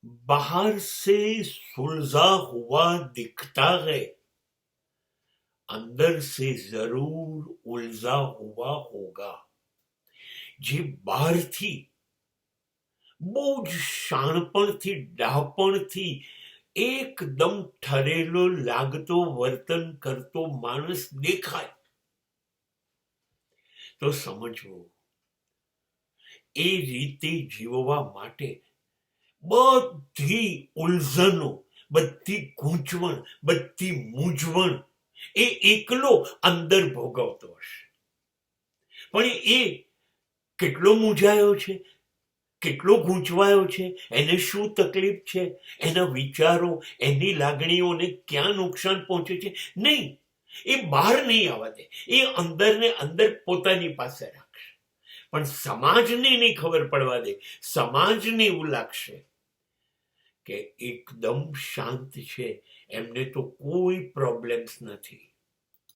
बाहर से सुलझा हुआ दिखता है, अंदर से जरूर उलझा हुआ होगा. જે બહારથી બહુ જ શાણપણથી ડાપણથી એકદમ ઠરેલો લાગતો વર્તન કરતો માણસ દેખાય તો સમજવું એ રીતે જીવવા માટે બધી ઉલઝનો, બધી ગૂંચવણ, બધી મૂંઝવણ એ એકલો અંદર ભોગવતો હશે. પણ એ કેટલો મૂંઝાયો છે, કેટલો ગૂંચવાયો છે, એને શું તકલીફ છે, એના વિચારો, એની લાગણીઓને ક્યાં નુકસાન પહોંચે છે, નહીં, એ બહાર નહીં આવવા દે. એ અંદર ને અંદર પોતાની પાસે રાખશે. પણ સમાજને નહીં ખબર પડવા દે. સમાજને એવું લાગશે કે એકદમ શાંત છે, એમને તો કોઈ પ્રોબ્લેમ્સ નથી.